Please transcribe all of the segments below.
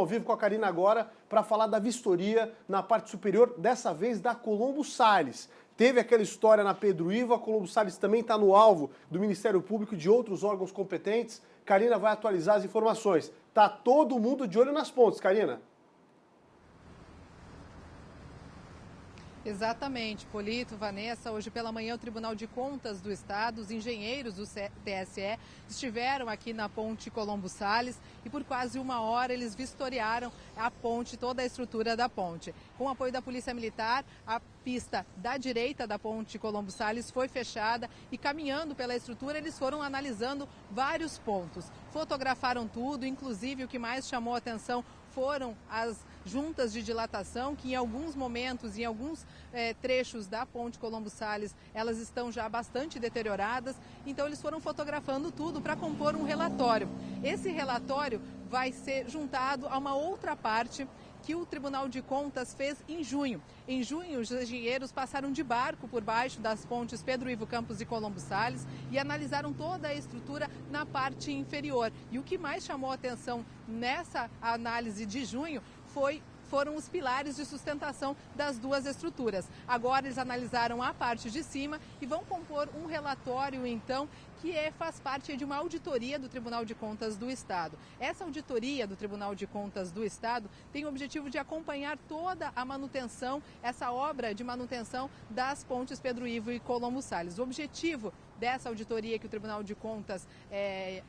ao vivo com a Karina agora para falar da vistoria na parte superior, dessa vez da Colombo Sales. Teve aquela história na Pedro Ivo, a Colombo Sales também está no alvo do Ministério Público e de outros órgãos competentes. Karina vai atualizar as informações. Tá todo mundo de olho nas pontes, Karina. Exatamente, Polito, Vanessa. Hoje pela manhã o Tribunal de Contas do Estado, os engenheiros do TSE estiveram aqui na ponte Colombo Sales e por quase uma hora eles vistoriaram a ponte, toda a estrutura da ponte. Com o apoio da Polícia Militar, a pista da direita da ponte Colombo Sales foi fechada e caminhando pela estrutura eles foram analisando vários pontos. Fotografaram tudo, inclusive o que mais chamou a atenção foram as juntas de dilatação, que em alguns momentos, em alguns trechos da ponte Colombo Sales, elas estão já bastante deterioradas. Então eles foram fotografando tudo para compor um relatório. Esse relatório vai ser juntado a uma outra parte que o Tribunal de Contas fez em junho. Em junho, os engenheiros passaram de barco por baixo das pontes Pedro Ivo Campos e Colombo Sales e analisaram toda a estrutura na parte inferior. E o que mais chamou a atenção nessa análise de junho foram os pilares de sustentação das duas estruturas. Agora eles analisaram a parte de cima e vão compor um relatório, então, que faz parte de uma auditoria do Tribunal de Contas do Estado. Essa auditoria do Tribunal de Contas do Estado tem o objetivo de acompanhar toda a manutenção, essa obra de manutenção das pontes Pedro Ivo e Colombo Sales. O objetivo dessa auditoria que o Tribunal de Contas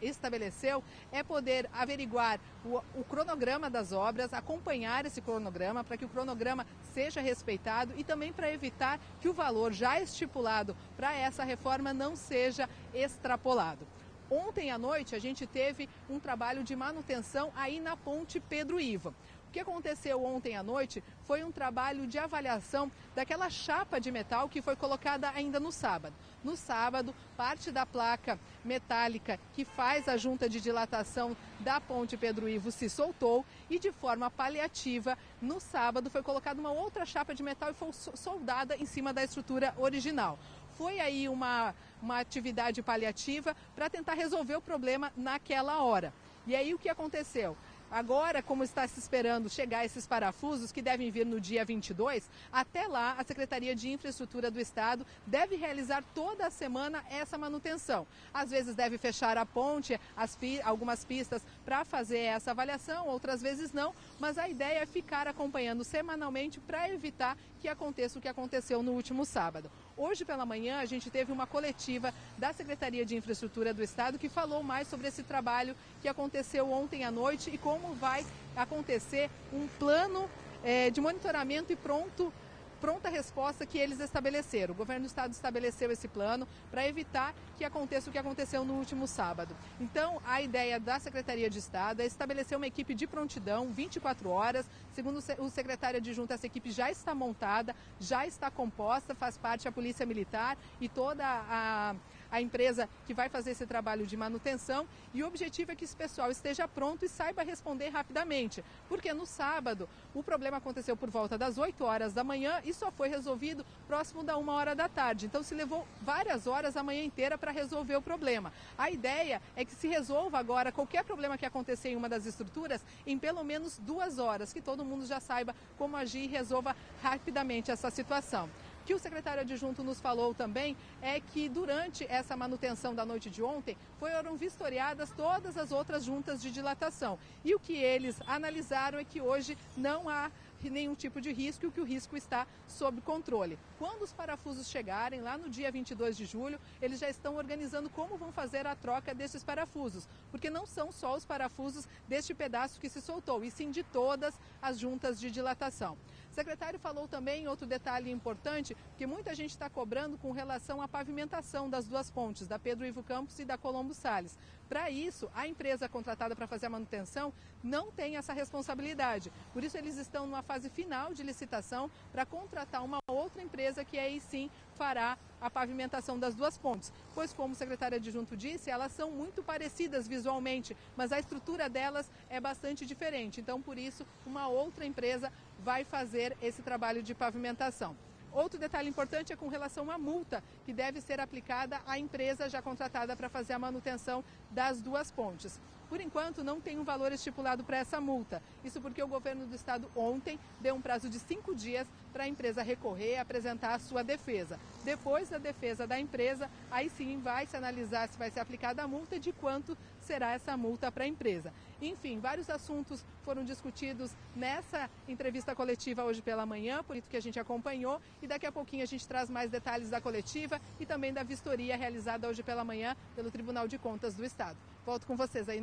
estabeleceu é poder averiguar o cronograma das obras, acompanhar esse cronograma para que o cronograma seja respeitado e também para evitar que o valor já estipulado para essa reforma não seja extrapolado. Ontem à noite a gente teve um trabalho de manutenção aí na ponte Pedro Ivo. O que aconteceu ontem à noite foi um trabalho de avaliação daquela chapa de metal que foi colocada ainda no sábado. No sábado, parte da placa metálica que faz a junta de dilatação da ponte Pedro Ivo se soltou e de forma paliativa, no sábado, foi colocada uma outra chapa de metal e foi soldada em cima da estrutura original. Foi aí uma atividade paliativa para tentar resolver o problema naquela hora. E aí o que aconteceu? Agora, como está se esperando chegar esses parafusos que devem vir no dia 22, até lá a Secretaria de Infraestrutura do Estado deve realizar toda a semana essa manutenção. Às vezes deve fechar a ponte, algumas pistas para fazer essa avaliação, outras vezes não, mas a ideia é ficar acompanhando semanalmente para evitar que aconteça o que aconteceu no último sábado. Hoje pela manhã a gente teve uma coletiva da Secretaria de Infraestrutura do Estado que falou mais sobre esse trabalho que aconteceu ontem à noite e como vai acontecer um plano de monitoramento e pronta resposta que eles estabeleceram. O governo do estado estabeleceu esse plano para evitar que aconteça o que aconteceu no último sábado. Então, a ideia da Secretaria de Estado é estabelecer uma equipe de prontidão 24 horas. Segundo o secretário adjunto, essa equipe já está montada, já está composta, faz parte a Polícia Militar e toda a empresa que vai fazer esse trabalho de manutenção, e o objetivo é que esse pessoal esteja pronto e saiba responder rapidamente, porque no sábado o problema aconteceu por volta das 8 horas da manhã e só foi resolvido próximo da 1 hora da tarde, então se levou várias horas a manhã inteira para resolver o problema. A ideia é que se resolva agora qualquer problema que acontecer em uma das estruturas em pelo menos 2 horas, que todo mundo já saiba como agir e resolva rapidamente essa situação. O que o secretário adjunto nos falou também é que durante essa manutenção da noite de ontem foram vistoriadas todas as outras juntas de dilatação. E o que eles analisaram é que hoje não há nenhum tipo de risco e que o risco está sob controle. Quando os parafusos chegarem, lá no dia 22 de julho, eles já estão organizando como vão fazer a troca desses parafusos, porque não são só os parafusos deste pedaço que se soltou, e sim de todas as juntas de dilatação. O secretário falou também outro detalhe importante, que muita gente está cobrando com relação à pavimentação das duas pontes, da Pedro Ivo Campos e da Colombo Sales. Para isso, a empresa contratada para fazer a manutenção não tem essa responsabilidade. Por isso, eles estão numa fase final de licitação para contratar uma outra empresa que aí sim fará a pavimentação das duas pontes. Pois, como o secretário adjunto disse, elas são muito parecidas visualmente, mas a estrutura delas é bastante diferente. Então, por isso, uma outra empresa vai fazer esse trabalho de pavimentação. Outro detalhe importante é com relação à multa que deve ser aplicada à empresa já contratada para fazer a manutenção das duas pontes. Por enquanto, não tem um valor estipulado para essa multa. Isso porque o governo do estado ontem deu um prazo de 5 dias para a empresa recorrer e apresentar a sua defesa. Depois da defesa da empresa, aí sim vai se analisar se vai ser aplicada a multa e de quanto será essa multa para a empresa. Enfim, vários assuntos foram discutidos nessa entrevista coletiva hoje pela manhã, por isso que a gente acompanhou, e daqui a pouquinho a gente traz mais detalhes da coletiva e também da vistoria realizada hoje pela manhã pelo Tribunal de Contas do Estado. Volto com vocês aí.